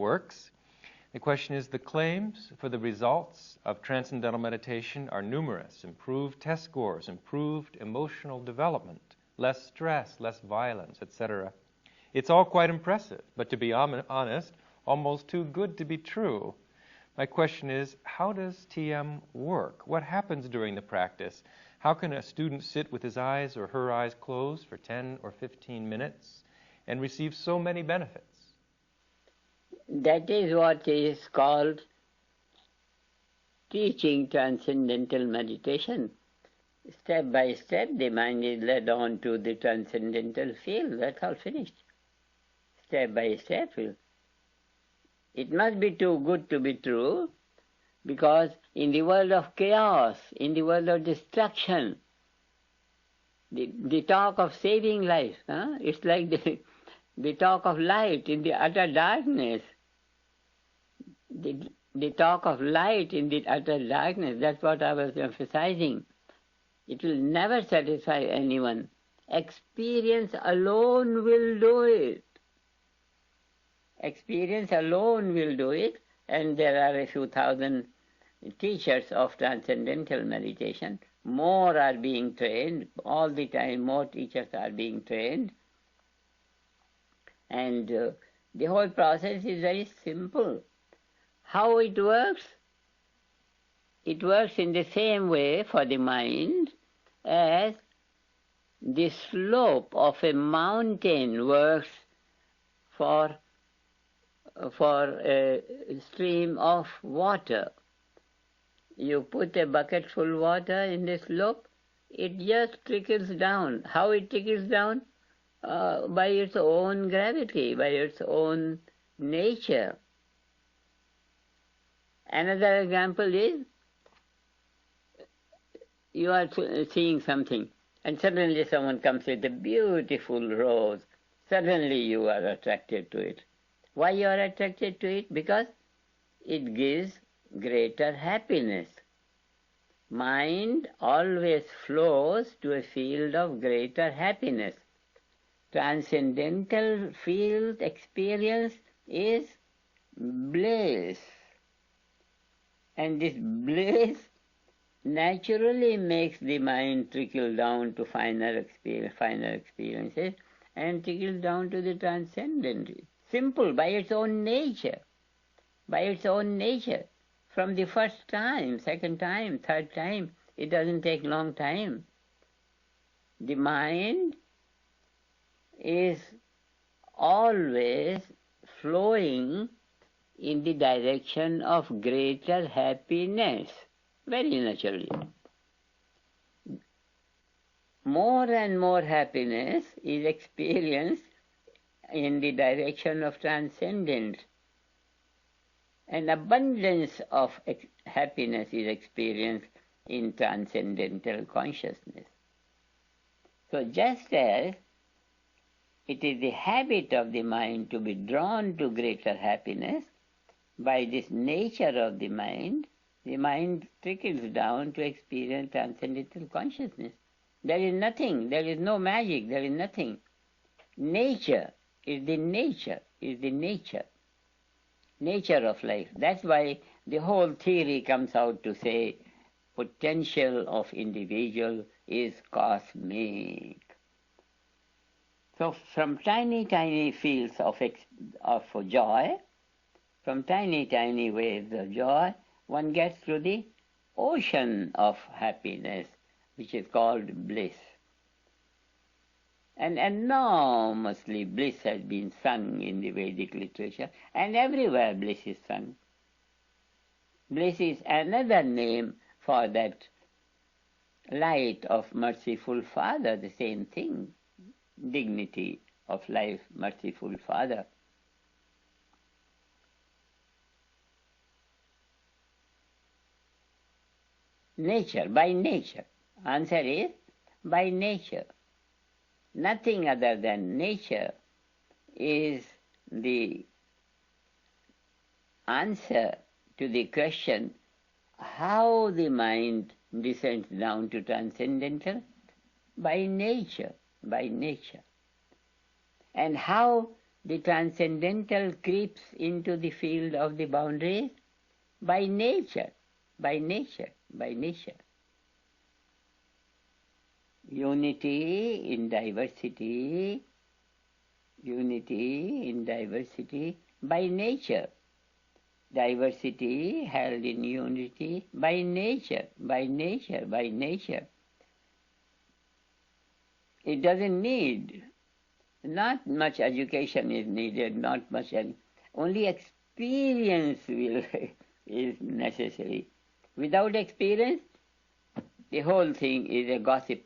works. The question is, the claims for the results of Transcendental Meditation are numerous. Improved test scores, improved emotional development, less stress, less violence, etc. It's all quite impressive, but to be honest, almost too good to be true. My question is, how does TM work? What happens during the practice? How can a student sit with his eyes or her eyes closed for 10 or 15 minutes and receive so many benefits? That is what is called teaching Transcendental Meditation. Step by step, the mind is led on to the Transcendental Field. That's all finished. Step by step. It must be too good to be true, because in the world of chaos, in the world of destruction, the talk of saving life, it's like the talk of light in the utter darkness. The talk of light in the utter darkness, that's what I was emphasizing. It will never satisfy anyone. Experience alone will do it. Experience alone will do it, and there are a few thousand teachers of Transcendental Meditation. More are being trained. All the time more teachers are being trained. And the whole process is very simple. How it works? It works in the same way for the mind as the slope of a mountain works for a stream of water. You put a bucket full water in the slope, it just trickles down. How it trickles down? By its own gravity, by its own nature. Another example is, you are seeing something, and suddenly someone comes with a beautiful rose. Suddenly you are attracted to it. Why you are attracted to it? Because it gives greater happiness. Mind always flows to a field of greater happiness. Transcendental field experience is bliss. And this bliss naturally makes the mind trickle down to finer experiences and trickle down to the transcendent. Simple, by its own nature. By its own nature. From the first time, second time, third time, it doesn't take long time. The mind is always flowing in the direction of greater happiness, very naturally. More and more happiness is experienced in the direction of transcendence. An abundance of happiness is experienced in transcendental consciousness. So just as it is the habit of the mind to be drawn to greater happiness, by this nature of the mind trickles down to experience transcendental consciousness. There is nothing, there is no magic, there is nothing. Nature is the nature of life. That's why the whole theory comes out to say potential of individual is cosmic. So from tiny fields of joy, from tiny waves of joy, one gets to the ocean of happiness, which is called bliss. And enormously bliss has been sung in the Vedic literature, and everywhere bliss is sung. Bliss is another name for that light of merciful Father, the same thing, dignity of life, merciful Father. Nature, by nature. Answer is by nature. Nothing other than nature is the answer to the question how the mind descends down to transcendental. By nature. And how the transcendental creeps into the field of the boundaries by nature, by nature, by nature. Unity in diversity, unity in diversity by nature. Diversity held in unity by nature, by nature, by nature. It doesn't need, not much education is needed, not much, only experience is necessary. Without experience, the whole thing is a gossip